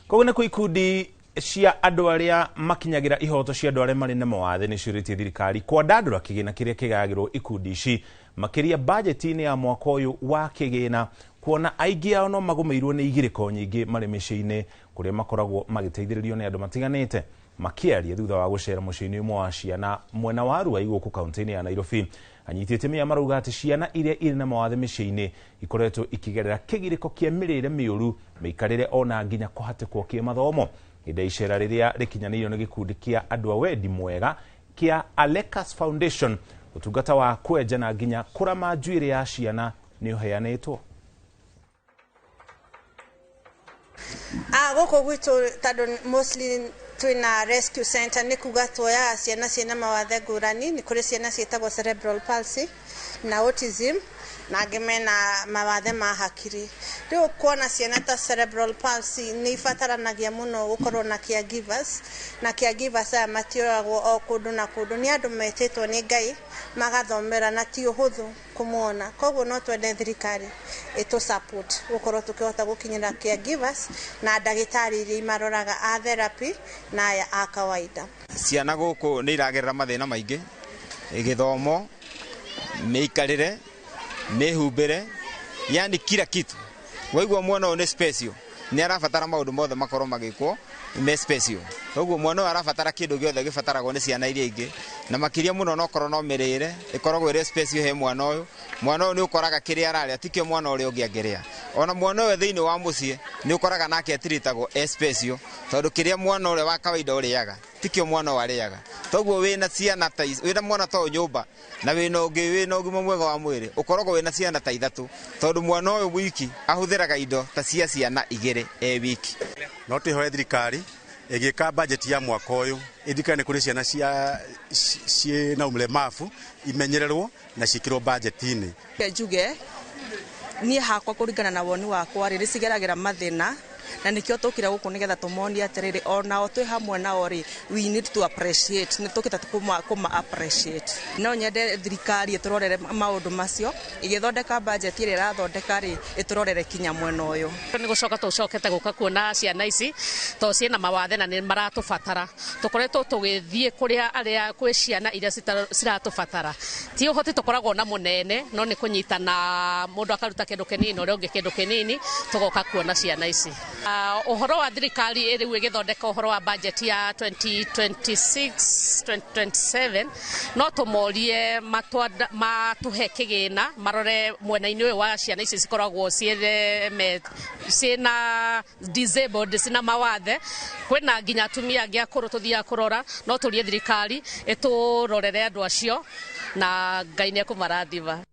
Kogone ku ikundi cia andu aria makinyagira ihoto cia andu aria mari na mawathe ni ciuritie thirikari kwadandura kigina kiria kigagirwo ikundi ici makiria budget-ini ya mwaka uyu wa kigina kuona aingi ao no magumeirwo ni igiriko nyingi mari micii-ini kuria makoragwo magiteithiririo ni andu matiganite makiaria thutha wa gucera mucii-ini umwe wa ciana mwena wa Arua iguku kaunti-ini ya Nairobi. Anyitite mia marauga ati ciana iria iri na mawathe micii-ini ikoretwo ikigerera kigiriko kia mirire miuru meikarire ona nginya kuhatikwo kia mathomo. Ida icera riria rikinyanirio ni gikundi kia andu a wendi mwega kia Alekas Foundation utungata wa kwenja na nginya kurama njuire ya ciana ni uheanitwo. Goko gwitu tado mostly twina rescue center ni kuga twoya ciana mawathe ngurani ni kuri ciana cietagwo cerebral palsy na autism na gemena mawathe ma hakiri. Riu kuona ciana ta cerebral palsy ni ifataranagia muno gukorwo na caregivers na caregivers aya matioragwo o kundu na kundu ni andu metetwo ni Ngai magathomera na ti uhuthu kumuona. Koguo no twende thirikari eto support gukorwo tukihota gukinyira caregivers na ndagitari iria maroraga a therapy na aya a kawaida. Ciana guku ni iragerera mathina maingi githomo meikarire mehumbire yani kila kitu waigwa mwana ni special ni arafatara maundu mothe makorwo magikwo me special. Koguo mwana arafatara kindu giothe gifataragwo ni ciana iria ingi na makiria muno no korwo no mirire ikoragwo ire special he mwana uyu ni ukoraga kiria araria tikio mwana uria ungiangeria ona mwana uyu thiini wa mucii ni ukoraga nake atiritagwo special tondu kiria mwana uria wa kawaida uriaga tikio mwana wariaga. Toguo wina ciana ta wina mwana to nyumba na wina ugima mwega wa mwiri ukoragwo wina ciana ta ithatu tondu mwana uyu wiki ahuthiraga indo ta cia ciana igiri wiki. No tihoe thirikari igika budget ya mwaka uyu ithikane kuri ciana cie na umlemavu imenyererwo na cikirwo budget-ini. Njuge ni hakwa kuringana na woni wakwa riri cigeragira mathina na nikio tukira guku nigetha tumonie atiriri ona o twi hamwe na ori we need to appreciate ni tukita kuma appreciate no nyende thirikari iturorere maundu macio igithondeka budget iri rathondeka ri iturorere kinya mwena uyu ni gucoka tucokete guka kuona ciana ici to ciena mawathe na ni maratufatara tukoretwo tugithie kuria aria kwi ciana iria ciratufatara ti uhoti tukoragwo na munene no ni kunyitana mundu akaruta kindu kinini uria ungi kindu kinini tugoka kuona ciana ici. Uhoro wa thirikari iri igithondeka uhoro wa budget ya 2026-2027 no tumorie matuhe kigina marore mwena-ini uyu wa ciana ici cikoragwo ciena disabled cina mawathe kwina nginya atumia angi akuru tuthia kurora no turie thirikari iturorere andu acio na Ngai ni akumarathiva.